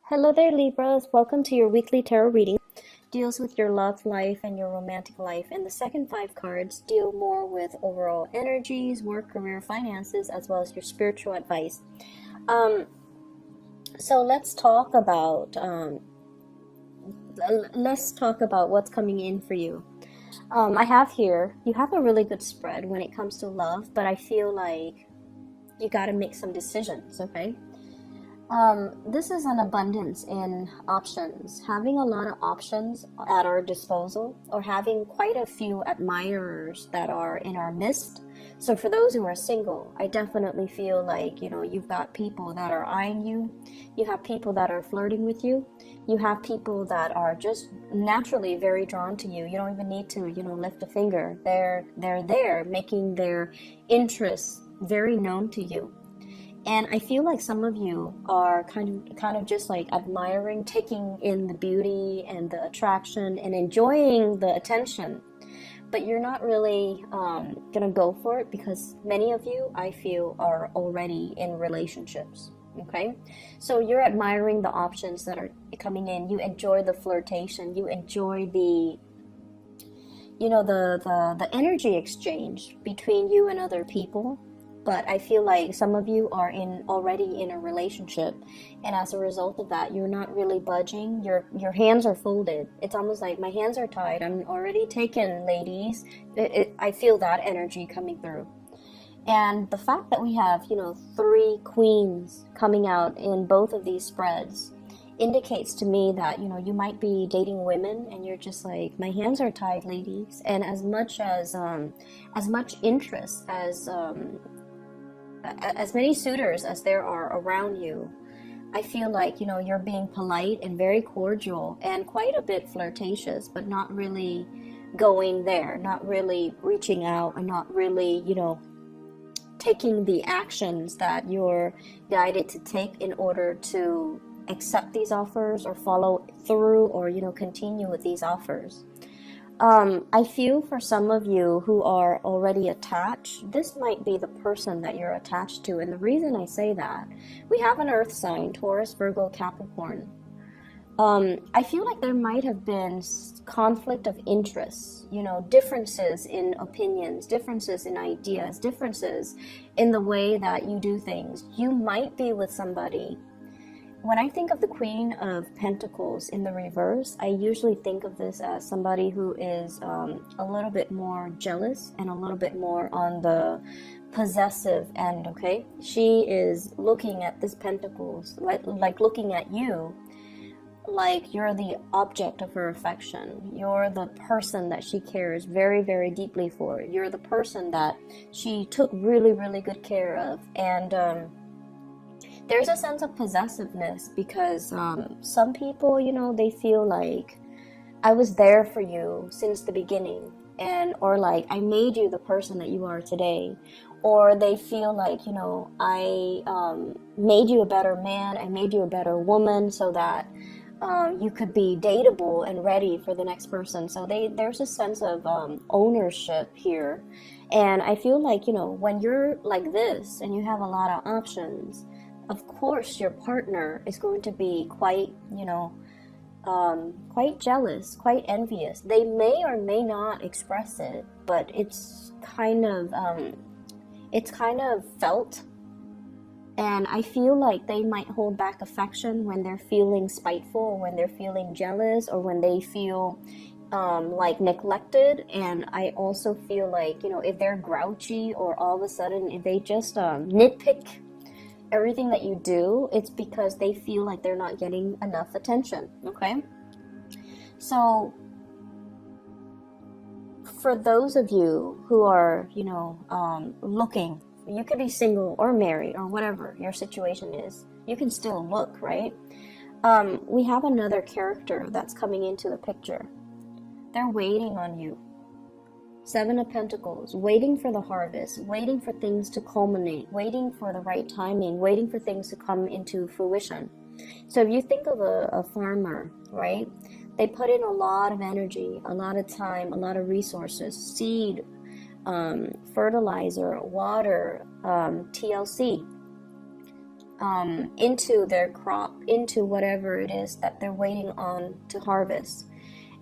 Hello there, Libras. Welcome to your weekly tarot reading. Deals with your love life and your romantic life. And the second five cards deal more with overall energies, work, career, finances, as well as your spiritual advice. Um, so let's talk about what's coming in for you. I have here, you have a really good spread when it comes to love, but I feel like you got to make some decisions, okay? This is an abundance in options. Having a lot of options at our disposal, or having quite a few admirers that are in our midst. So for those who are single, I definitely feel like, you've got people that are eyeing you. You have people that are flirting with you. You have people that are just naturally very drawn to you. You don't even need to, lift a finger. They're there making their interests very known to you. And I feel like some of you are kind of just like admiring, taking in the beauty and the attraction and enjoying the attention. But you're not really gonna go for it because many of you, I feel, are already in relationships. Okay, so you're admiring the options that are coming in. You enjoy the flirtation. You enjoy the the energy exchange between you and other people. But I feel like some of you are already in a relationship, and as a result of that, you're not really budging. Your hands are folded. It's almost like my hands are tied. I'm already taken, ladies. I feel that energy coming through. And the fact that we have, three queens coming out in both of these spreads indicates to me that, you might be dating women and you're just like, my hands are tied, ladies. And as much interest as many suitors as there are around you, I feel like, you're being polite and very cordial and quite a bit flirtatious, but not really going there, not really reaching out, and not really, taking the actions that you're guided to take in order to accept these offers or follow through or, continue with these offers. I feel for some of you who are already attached, this might be the person that you're attached to. And the reason I say that, we have an earth sign, Taurus, Virgo, Capricorn. I feel like there might have been conflict of interests, differences in opinions, differences in ideas, differences in the way that you do things. You might be with somebody. When I think of the Queen of Pentacles in the reverse, I usually think of this as somebody who is a little bit more jealous and a little bit more on the possessive end, okay? She is looking at this Pentacles, like looking at you, like you're the object of her affection. You're the person that she cares very, very deeply for. You're the person that she took really, really good care of. And there's a sense of possessiveness because some people, they feel like I was there for you since the beginning, or like I made you the person that you are today, or they feel like, I made you a better man, I made you a better woman so that you could be dateable and ready for the next person. So there's a sense of ownership here. And I feel like, when you're like this and you have a lot of options, of course your partner is going to be quite, quite jealous, quite envious. They may or may not express it, but it's kind of felt. And I feel like they might hold back affection when they're feeling spiteful, or when they're feeling jealous, or when they feel like neglected. And I also feel like, if they're grouchy, or all of a sudden if they just nitpick everything that you do, it's because they feel like they're not getting enough attention, okay? So for those of you who are, looking, you could be single or married or whatever your situation is, you can still look, right? We have another character that's coming into the picture. They're waiting on you. Seven of Pentacles, waiting for the harvest, waiting for things to culminate, waiting for the right timing, waiting for things to come into fruition. So if you think of a farmer, right? They put in a lot of energy, a lot of time, a lot of resources, seed, fertilizer, water, TLC, into their crop, into whatever it is that they're waiting on to harvest.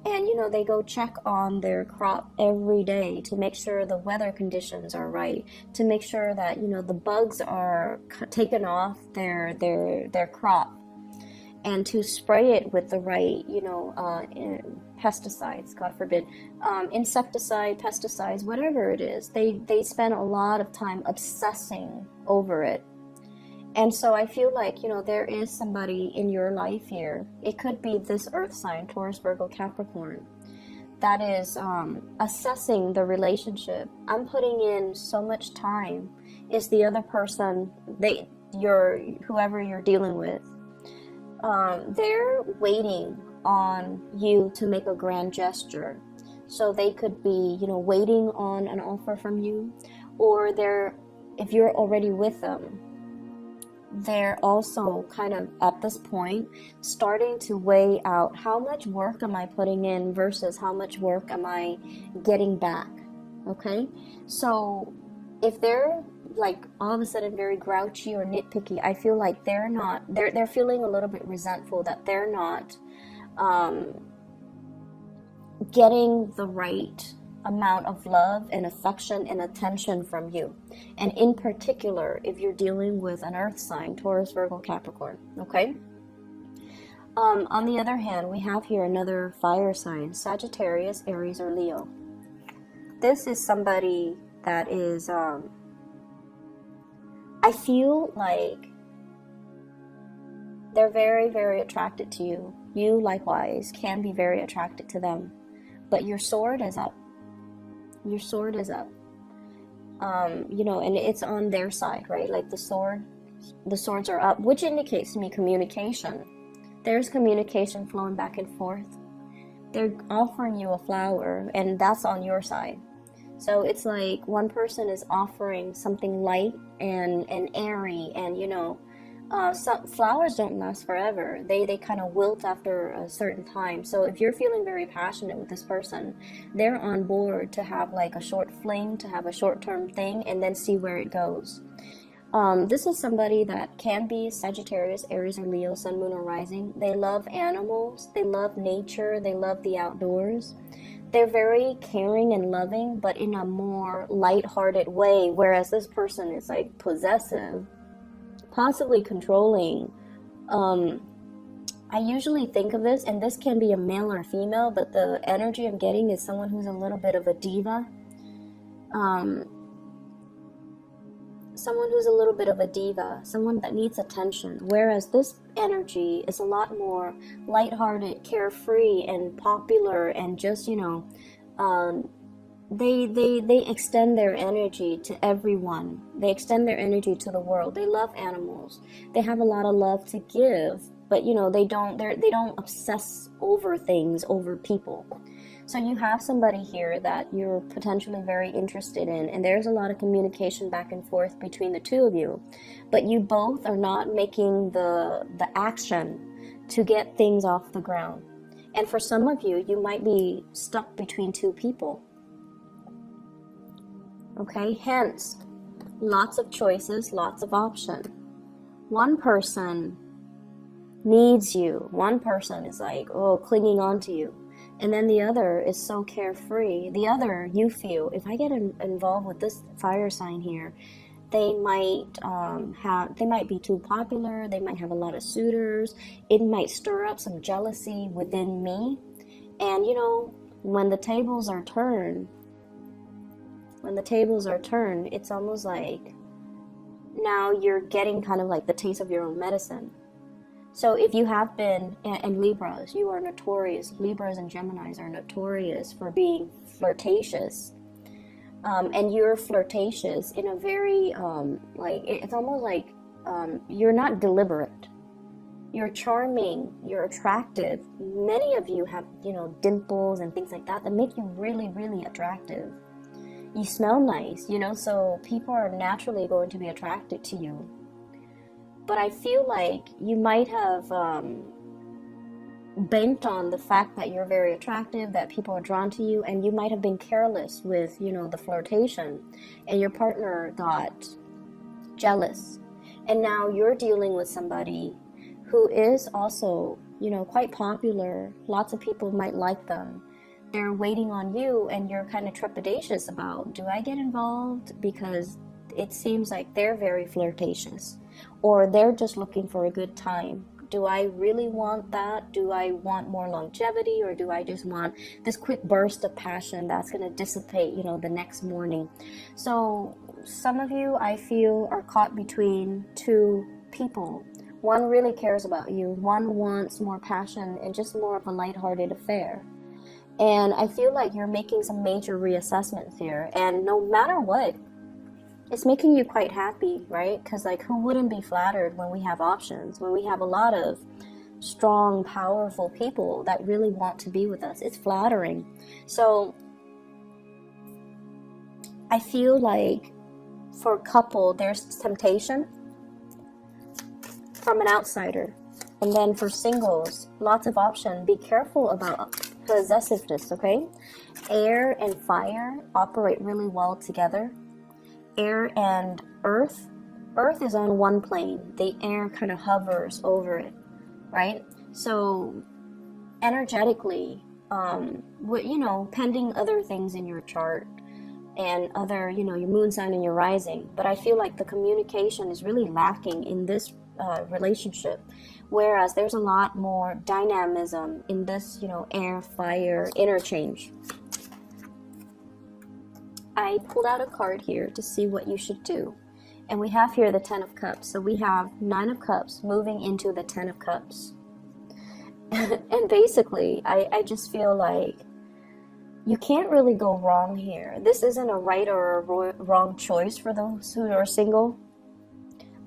And, you know, they go check on their crop every day to make sure the weather conditions are right, to make sure that, you know, the bugs are taken off their crop, and to spray it with the right, you know, pesticides, God forbid, insecticide, pesticides, whatever it is. They spend a lot of time obsessing over it. And so I feel like, you know, there is somebody in your life here. It could be this earth sign, Taurus, Virgo, Capricorn, that is assessing the relationship. I'm putting in so much time. Is the other person, whoever you're dealing with, they're waiting on you to make a grand gesture. So they could be, you know, waiting on an offer from you, or if you're already with them, they're also kind of at this point starting to weigh out, how much work am I putting in versus how much work am I getting back. Okay, so if they're like all of a sudden very grouchy or nitpicky, I feel like they're feeling a little bit resentful that they're not getting the right amount of love and affection and attention from you. And in particular, if you're dealing with an earth sign, Taurus, Virgo, Capricorn. Okay, on the other hand, we have here another fire sign, Sagittarius, Aries, or Leo. This is somebody that is I feel like they're very, very attracted to you. You likewise can be very attracted to them, but your sword is up. Your sword is up. You know, and it's on their side, right? Like the swords are up, which indicates to me communication. There's communication flowing back and forth. They're offering you a flower, and that's on your side. So it's like one person is offering something light and airy, and, you know, some flowers don't last forever. They kind of wilt after a certain time. So if you're feeling very passionate with this person, they're on board to have like a short fling, to have a short-term thing, and then see where it goes. This is somebody that can be Sagittarius, Aries, or Leo, Sun, Moon, or Rising. They love animals. They love nature. They love the outdoors. They're very caring and loving, but in a more light-hearted way, whereas this person is like possessive, possibly controlling. I usually think of this, and this can be a male or female, but the energy I'm getting is someone who's a little bit of a diva. Someone who's a little bit of a diva, someone that needs attention, whereas this energy is a lot more lighthearted, carefree, and popular, and just, you know, they extend their energy to everyone. They extend their energy to the world. They love animals. They have a lot of love to give, but, you know, they don't obsess over things, over people. So you have somebody here that you're potentially very interested in, and there's a lot of communication back and forth between the two of you, but you both are not making the action to get things off the ground. And for some of you, you might be stuck between two people. Okay, hence, lots of choices, lots of options. One person needs you. One person is like, oh, clinging on to you. And then the other is so carefree. The other, you feel, if I get involved with this fire sign here, they might be too popular. They might have a lot of suitors. It might stir up some jealousy within me. And, you know, when the tables are turned, it's almost like now you're getting kind of like the taste of your own medicine. So if you have been, and Libras, you are notorious, Libras and Geminis are notorious for being flirtatious. And you're flirtatious in a very, it's almost like you're not deliberate. You're charming, you're attractive. Many of you have, you know, dimples and things like that make you really, really attractive. You smell nice, you know, so people are naturally going to be attracted to you. But I feel like you might have banked on the fact that you're very attractive, that people are drawn to you, and you might have been careless with, you know, the flirtation, and your partner got jealous. And now you're dealing with somebody who is also, you know, quite popular. Lots of people might like them. They're waiting on you, and you're kind of trepidatious about, do I get involved? Because it seems like they're very flirtatious, or they're just looking for a good time. Do I really want that? Do I want more longevity, or do I just want this quick burst of passion that's going to dissipate, you know, the next morning? So some of you, I feel, are caught between two people. One really cares about you. One wants more passion and just more of a lighthearted affair. And I feel like you're making some major reassessments here. And no matter what, it's making you quite happy, right? Because, like, who wouldn't be flattered when we have options, when we have a lot of strong, powerful people that really want to be with us? It's flattering. So I feel like for a couple, there's temptation from an outsider. And then for singles, lots of option. Be careful about possessiveness, okay? Air and fire operate really well together. Air and earth is on one plane. The air kind of hovers over it, right? So energetically, you know, pending other things in your chart and other, you know, your moon sign and your rising, but I feel like the communication is really lacking in this relationship, whereas there's a lot more dynamism in this, you know, air fire interchange. I pulled out a card here to see what you should do, and we have here the 10 of Cups. So we have 9 of Cups moving into the 10 of Cups. And basically I just feel like you can't really go wrong here. This isn't a right or a wrong choice for those who are single,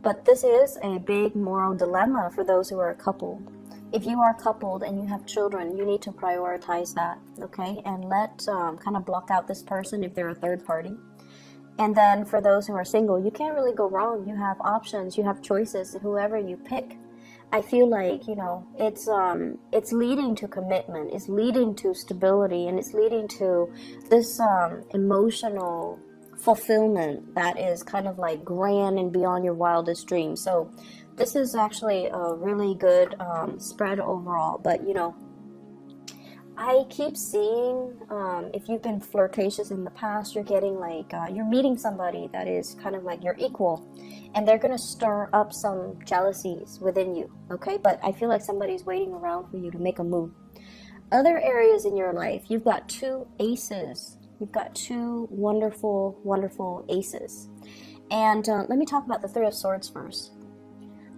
but this is a big moral dilemma for those who are coupled. If you are coupled and you have children, you need to prioritize that, okay? And let kind of block out this person if they're a third party. And then for those who are single, you can't really go wrong. You have options, you have choices, whoever you pick. I feel like, you know, it's leading to commitment, it's leading to stability, and it's leading to this emotional fulfillment that is kind of like grand and beyond your wildest dreams. So this is actually a really good spread overall. But, you know, I keep seeing if you've been flirtatious in the past, you're getting like, you're meeting somebody that is kind of like your equal, and they're going to stir up some jealousies within you, okay? But I feel like somebody's waiting around for you to make a move. Other areas in your life, you've got 2 aces. You've got 2 wonderful, wonderful aces. And let me talk about the 3 of Swords first.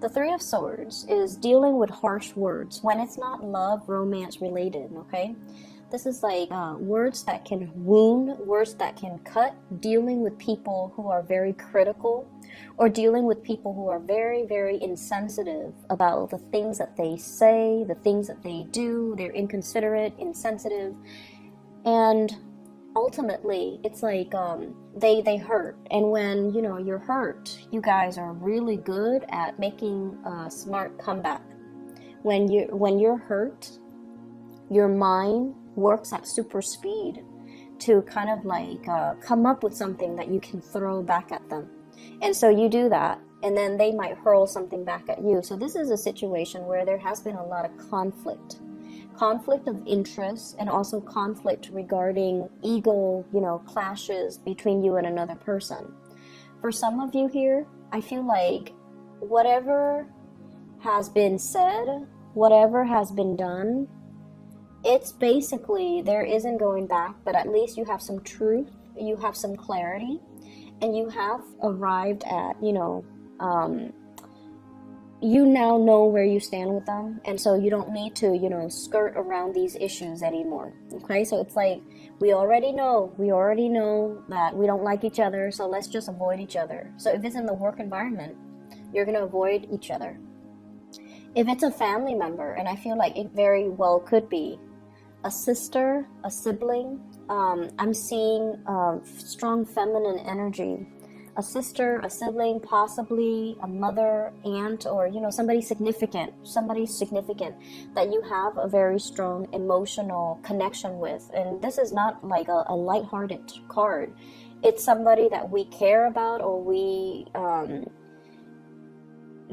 The 3 of Swords is dealing with harsh words when it's not love, romance related, okay? This is like words that can wound, words that can cut, dealing with people who are very critical, or dealing with people who are very, very insensitive about the things that they say, the things that they do. They're inconsiderate, insensitive, and ultimately it's like they hurt. And when, you know, you're hurt, you guys are really good at making a smart comeback. When you're hurt, your mind works at super speed to kind of like come up with something that you can throw back at them. And so you do that, and then they might hurl something back at you. So this is a situation where there has been a lot of conflict of interest, and also conflict regarding ego, you know, clashes between you and another person. For some of you here, I feel like whatever has been said, whatever has been done, it's basically, there isn't going back, but at least you have some truth, you have some clarity, and you have arrived at, you know, you now know where you stand with them, and so you don't need to, you know, skirt around these issues anymore, okay? So it's like, we already know that we don't like each other, so let's just avoid each other. So if it's in the work environment, you're going to avoid each other. If it's a family member, and I feel like it very well could be a sister, a sibling, I'm seeing strong feminine energy. A sister, a sibling, possibly a mother, aunt, or, you know, somebody significant that you have a very strong emotional connection with. And this is not like a lighthearted card. It's somebody that we care about, or we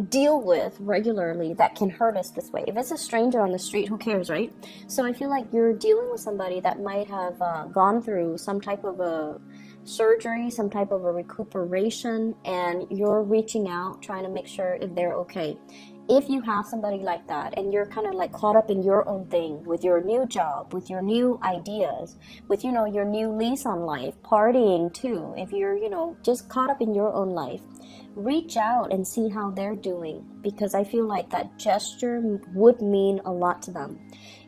deal with regularly that can hurt us this way. If it's a stranger on the street, who cares, right? So I feel like you're dealing with somebody that might have gone through some type of a surgery, some type of a recuperation, and you're reaching out trying to make sure if they're okay. If you have somebody like that and you're kind of like caught up in your own thing with your new job, with your new ideas, with, you know, your new lease on life, partying too, if you're, you know, just caught up in your own life, reach out and see how they're doing, because I feel like that gesture would mean a lot to them.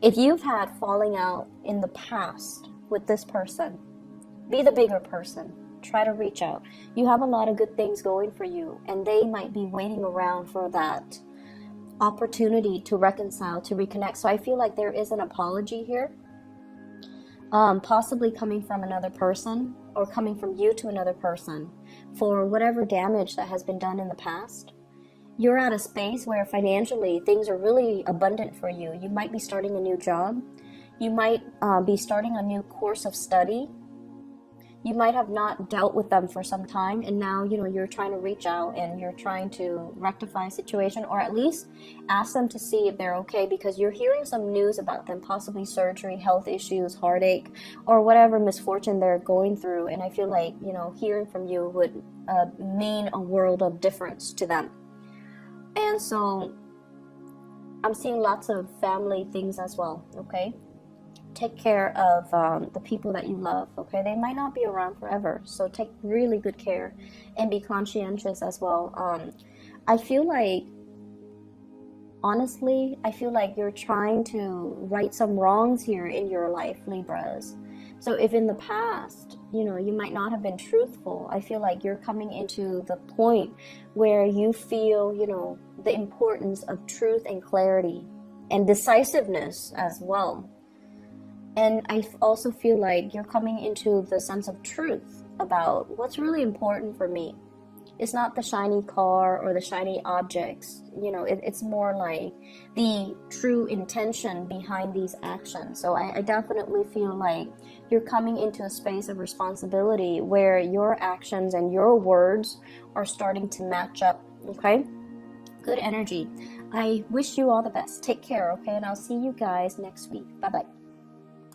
If you've had falling out in the past with this person, be the bigger person. Try to reach out. You have a lot of good things going for you, and they might be waiting around for that opportunity to reconcile, to reconnect. So I feel like there is an apology here, possibly coming from another person or coming from you to another person for whatever damage that has been done in the past. You're at a space where financially things are really abundant for you. You might be starting a new job. You might be starting a new course of study. You might have not dealt with them for some time, and now, you know, you're trying to reach out and you're trying to rectify a situation, or at least ask them to see if they're okay, because you're hearing some news about them, possibly surgery, health issues, heartache, or whatever misfortune they're going through. And I feel like, you know, hearing from you would mean a world of difference to them. And so I'm seeing lots of family things as well, okay? Take care of the people that you love, okay? They might not be around forever, so take really good care and be conscientious as well. I feel like, honestly, I feel like you're trying to right some wrongs here in your life, Libras. So if in the past, you know, you might not have been truthful, I feel like you're coming into the point where you feel, you know, the importance of truth and clarity and decisiveness as well. And I also feel like you're coming into the sense of truth about what's really important for me. It's not the shiny car or the shiny objects. You know, it's more like the true intention behind these actions. So I definitely feel like you're coming into a space of responsibility where your actions and your words are starting to match up, okay? Good energy. I wish you all the best. Take care, okay? And I'll see you guys next week. Bye-bye.